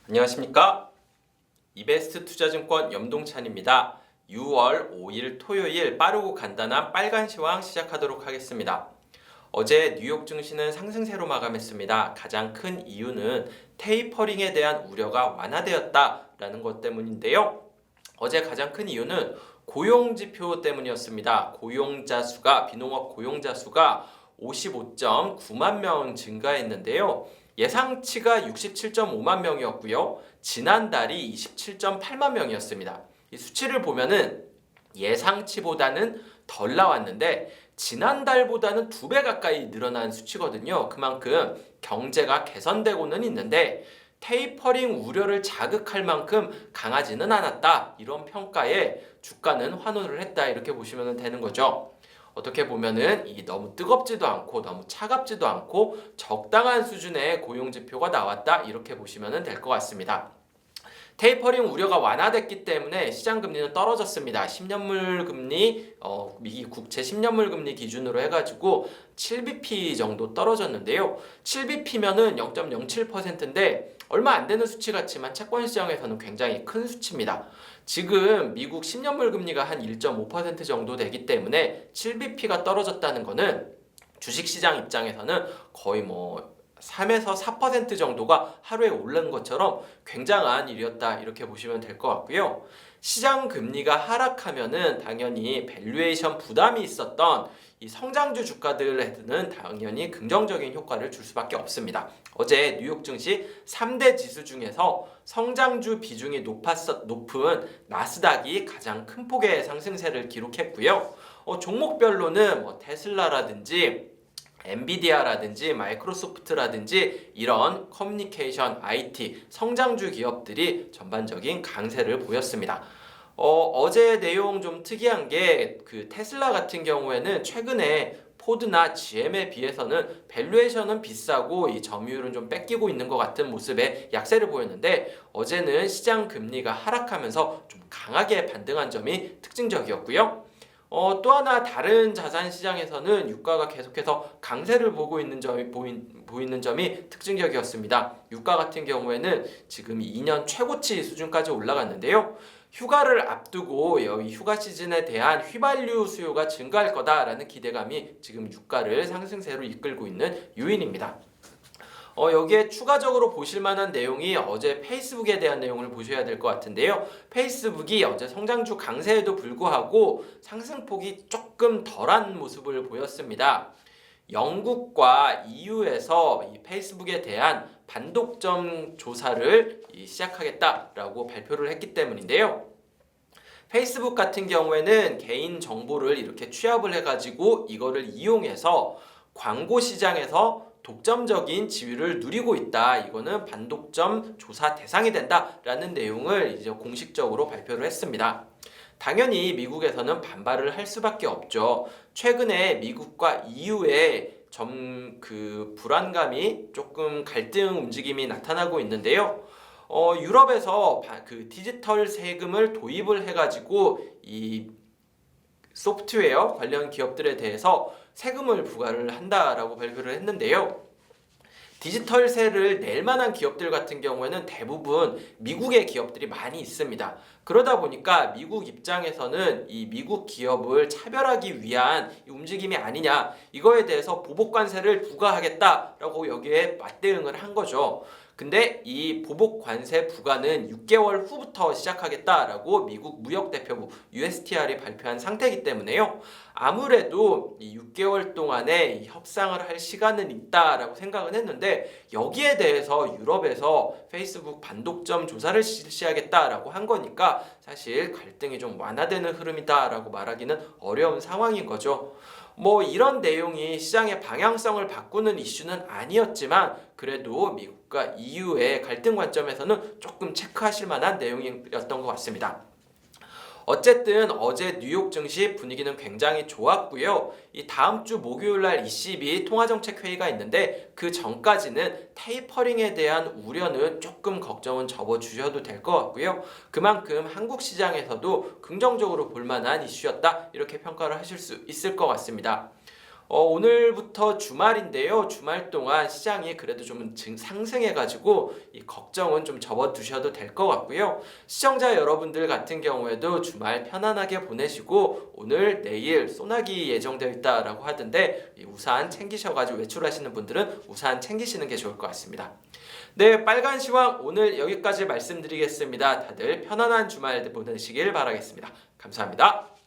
안녕하십니까? 이베스트 투자증권 염동찬입니다. 6월 5일 토요일 빠르고 간단한 빨간 시황 시작하도록 하겠습니다. 어제 뉴욕 증시는 상승세로 마감했습니다. 가장 큰 이유는 테이퍼링에 대한 우려가 완화되었다라는 것 때문인데요. 어제 가장 큰 이유는 고용지표 때문이었습니다. 비농업 고용자 수가 55.9만 명 증가했는데요. 예상치가 67.5만 명이었고요. 지난달이 27.8만 명이었습니다. 이 수치를 보면은 예상치보다는 덜 나왔는데 지난달보다는 2배 가까이 늘어난 수치거든요. 그만큼 경제가 개선되고는 있는데 테이퍼링 우려를 자극할 만큼 강하지는 않았다. 이런 평가에 주가는 환호를 했다. 이렇게 보시면 되는 거죠. 어떻게 보면은 이 너무 뜨겁지도 않고 너무 차갑지도 않고 적당한 수준의 고용지표가 나왔다. 이렇게 보시면 될 것 같습니다. 테이퍼링 우려가 완화됐기 때문에 시장 금리는 떨어졌습니다. 10년물 금리, 미국 국채 10년물 금리 기준으로 해가지고 7bp 정도 떨어졌는데요. 7bp면은 0.07%인데 얼마 안 되는 수치 같지만 채권 시장에서는 굉장히 큰 수치입니다. 지금 미국 10년물 금리가 한 1.5% 정도 되기 때문에 7bp가 떨어졌다는 거는 주식시장 입장에서는 거의 3에서 4% 정도가 하루에 오른 것처럼 굉장한 일이었다 이렇게 보시면 될 것 같고요. 시장 금리가 하락하면은 당연히 밸류에이션 부담이 있었던 이 성장주 주가들에는 당연히 긍정적인 효과를 줄 수밖에 없습니다. 어제 뉴욕 증시 3대 지수 중에서 성장주 비중이 높은 나스닥이 가장 큰 폭의 상승세를 기록했고요. 종목별로는 테슬라라든지 엔비디아라든지 마이크로소프트라든지 이런 커뮤니케이션, IT, 성장주 기업들이 전반적인 강세를 보였습니다. 어제 내용 좀 특이한 게 그 테슬라 같은 경우에는 최근에 포드나 GM에 비해서는 밸류에이션은 비싸고 이 점유율은 좀 뺏기고 있는 것 같은 모습의 약세를 보였는데 어제는 시장 금리가 하락하면서 좀 강하게 반등한 점이 특징적이었고요. 또 하나 다른 자산 시장에서는 유가가 계속해서 강세를 보이는 점이 특징적이었습니다. 유가 같은 경우에는 지금 2년 최고치 수준까지 올라갔는데요. 휴가를 앞두고 이 휴가 시즌에 대한 휘발유 수요가 증가할 거다라는 기대감이 지금 유가를 상승세로 이끌고 있는 요인입니다. 여기에 추가적으로 보실 만한 내용이 어제 페이스북에 대한 내용을 보셔야 될 것 같은데요. 페이스북이 어제 성장주 강세에도 불구하고 상승폭이 조금 덜한 모습을 보였습니다. 영국과 EU에서 이 페이스북에 대한 반독점 조사를 시작하겠다라고 발표를 했기 때문인데요. 페이스북 같은 경우에는 개인 정보를 이렇게 취합을 해가지고 이거를 이용해서 광고 시장에서 독점적인 지위를 누리고 있다. 이거는 반독점 조사 대상이 된다라는 내용을 이제 공식적으로 발표를 했습니다. 당연히 미국에서는 반발을 할 수밖에 없죠. 최근에 미국과 EU의 불안감이 조금 갈등 움직임이 나타나고 있는데요. 유럽에서 그 디지털 세금을 도입을 해가지고 이 소프트웨어 관련 기업들에 대해서 세금을 부과를 한다라고 발표를 했는데요. 디지털세를 낼 만한 기업들 같은 경우에는 대부분 미국의 기업들이 많이 있습니다. 그러다 보니까 미국 입장에서는 이 미국 기업을 차별하기 위한 움직임이 아니냐, 이거에 대해서 보복관세를 부과하겠다라고 여기에 맞대응을 한 거죠. 근데 이 보복 관세 부과는 6개월 후부터 시작하겠다라고 미국 무역대표부 USTR이 발표한 상태이기 때문에요. 아무래도 이 6개월 동안에 협상을 할 시간은 있다라고 생각은 했는데 여기에 대해서 유럽에서 페이스북 반독점 조사를 실시하겠다라고 한 거니까 사실 갈등이 좀 완화되는 흐름이다라고 말하기는 어려운 상황인 거죠. 이런 내용이 시장의 방향성을 바꾸는 이슈는 아니었지만 그래도 미국과 EU의 갈등 관점에서는 조금 체크하실 만한 내용이었던 것 같습니다. 어쨌든 어제 뉴욕 증시 분위기는 굉장히 좋았고요. 이 다음 주 목요일 날 ECB 통화정책회의가 있는데 그 전까지는 테이퍼링에 대한 우려는 조금 걱정은 접어주셔도 될 것 같고요. 그만큼 한국 시장에서도 긍정적으로 볼 만한 이슈였다 이렇게 평가를 하실 수 있을 것 같습니다. 오늘부터 주말인데요. 주말 동안 시장이 그래도 좀 상승해가지고 이 걱정은 좀 접어두셔도 될 것 같고요. 시청자 여러분들 같은 경우에도 주말 편안하게 보내시고 오늘 내일 소나기 예정되어 있다라고 하던데 이 우산 챙기셔가지고 외출하시는 분들은 우산 챙기시는 게 좋을 것 같습니다. 네, 빨간 시황 오늘 여기까지 말씀드리겠습니다. 다들 편안한 주말 보내시길 바라겠습니다. 감사합니다.